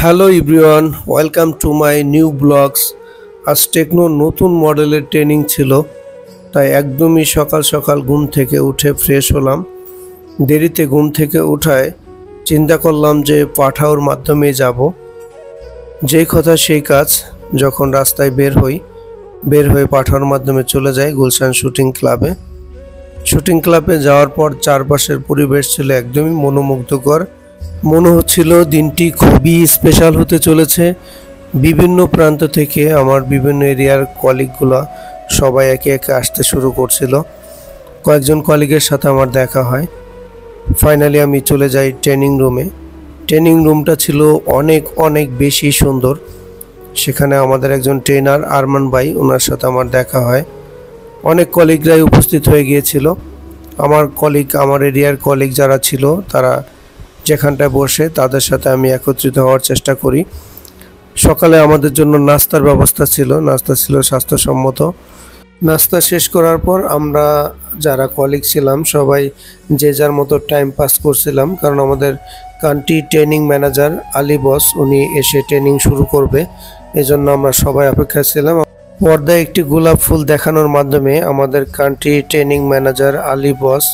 Hello everyone, welcome to my new blogs. আজ টেকনোর নতুন মডেলের ট্রেনিং ছিল, তাই একদমই সকাল সকাল ঘুম থেকে উঠে ফ্রেশ হলাম। দেরিতে ঘুম থেকে উঠায় চিন্তা করলাম যে পাঠাওর মাধ্যমে যাব। যেই কথা সেই কাজ, যখন রাস্তায় বের হয়ে পাঠাওর মাধ্যমে চলে যাই গুলশান শুটিং ক্লাবে। শুটিং ক্লাবে যাওয়ার পর চারপাশের পরিবেশ ছিল একদমই মনোমুগ্ধকর। মনে হচ্ছিল দিনটি খুবই স্পেশাল হতে চলেছে। বিভিন্ন প্রান্ত থেকে আমার বিভিন্ন এরিয়ার কলিগগুলো সবাই একে একে আসতে শুরু করছিল। কয়েকজন কলিগের সাথে আমার দেখা হয়। ফাইনালি আমি চলে যাই ট্রেনিং রুমে। ট্রেনিং রুমটা ছিল অনেক অনেক বেশি সুন্দর। সেখানে আমাদের একজন ট্রেনার আরমান ভাই, ওনার সাথে আমার দেখা হয়। অনেক কলিগরাই উপস্থিত হয়ে গিয়েছিল। আমার এরিয়ার কলিগ যারা ছিল তারা যেখানটায় বসে তাদের সাথে আমি একত্রিত হওয়ার চেষ্টা করি। সকালে আমাদের জন্য নাস্তার ব্যবস্থা ছিল, নাস্তা ছিল স্বাস্থ্যসম্মত। নাস্তা শেষ করার পর আমরা যারা কলিগ ছিলাম সবাই যে যার মতো টাইম পাস করছিলাম, কারণ আমাদের কান্ট্রি ট্রেনিং ম্যানেজার আলী বস উনি এসে ট্রেনিং শুরু করবে, এজন্য আমরা সবাই অপেক্ষা ছিলাম। পর্দায় একটি গোলাপ ফুল দেখানোর মাধ্যমে আমাদের কান্ট্রি ট্রেনিং ম্যানেজার আলী বস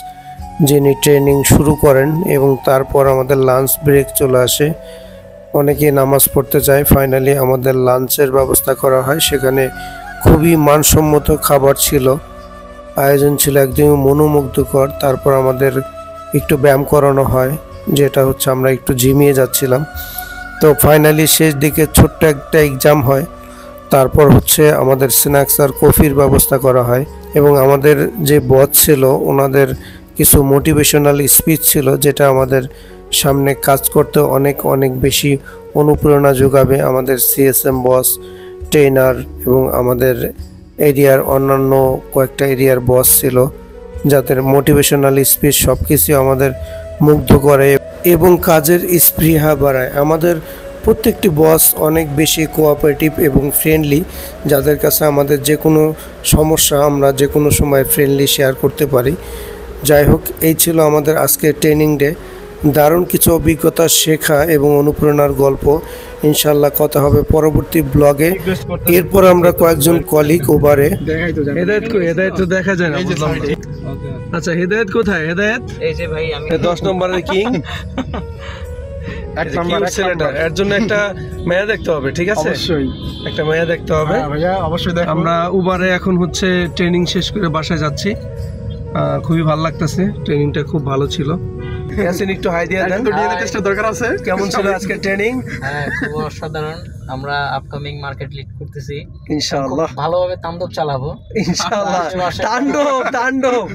যিনি ট্রেনিং শুরু করেন, এবং তারপর আমাদের লাঞ্চ ব্রেক চলে আসে। অনেকেই নামাজ পড়তে যায়। ফাইনালি আমাদের লাঞ্চের ব্যবস্থা করা হয়। সেখানে খুবই মানসম্মত খাবার ছিল, আয়োজন ছিল একদমই মনোমুগ্ধকর। তারপর আমাদের একটু ব্যায়াম করানো হয়, যেটা হচ্ছে আমরা একটু ঝিমিয়ে যাচ্ছিলাম। তো ফাইনালি শেষ দিকে ছোট্ট একটা এক্সাম হয়। তারপর হচ্ছে আমাদের স্ন্যাক্স আর কফির ব্যবস্থা করা হয়, এবং আমাদের যে বস ছিল ওনাদের কিছু মোটিভেশনাল স্পিচ ছিল, যেটা আমাদের সামনে কাজ করতে অনেক অনেক বেশি অনুপ্রেরণা যোগাবে। আমাদের সিএসএম বস, ট্রেনার এবং আমাদের এরিয়ার অন্যান্য কয়েকটা এরিয়ার বস ছিল, যাদের মোটিভেশনাল স্পিচ সব কিছু আমাদের মুগ্ধ করে এবং কাজের স্পৃহা বাড়ায়। আমাদের প্রত্যেকটি বস অনেক বেশি কোঅপারেটিভ এবং ফ্রেন্ডলি, যাদের কাছে আমাদের যে কোনো সমস্যা আমরা যে কোনো সময় ফ্রেন্ডলি শেয়ার করতে পারি। যাই হোক, এই ছিল আমাদের আজকের ট্রেনিং ডে। দারুণ কিছু অভিজ্ঞতা, শেখা এবং অনুপ্রেরণার গল্প। ইনশাল্লাহ কথা হবে পরবর্তী ব্লগে। এরপর আমরা কয়েকজন কলিগ ওভারে হেদায়েত তো দেখা যায় না। আচ্ছা, হেদায়েত কোথায়? হেদায়েত এই যে ভাই, আমি 10 নম্বরের কিং। এর জন্য একটা মেয়া দেখতে হবে, ঠিক আছে? অবশ্যই একটা মেয়া দেখতে হবে ভাইয়া, অবশ্যই। আমরা উবারে এখন হচ্ছে ট্রেনিং শেষ করে বাসায় যাচ্ছি। খুবই ভালো লাগতেছে, ট্রেনিংটা খুব ভালো ছিল। একটু হাই দিয়ে দেন, দরকার আছে। কেমন ছিল আজকে ট্রেনিং? হ্যাঁ, খুব অসাধারণ। আমরা আপকামিং মার্কেট লিড করতেছি, ইনশাআল্লাহ। ভালোভাবে তাণ্ডব চালাবো, ইনশাআল্লাহ। তাণ্ডব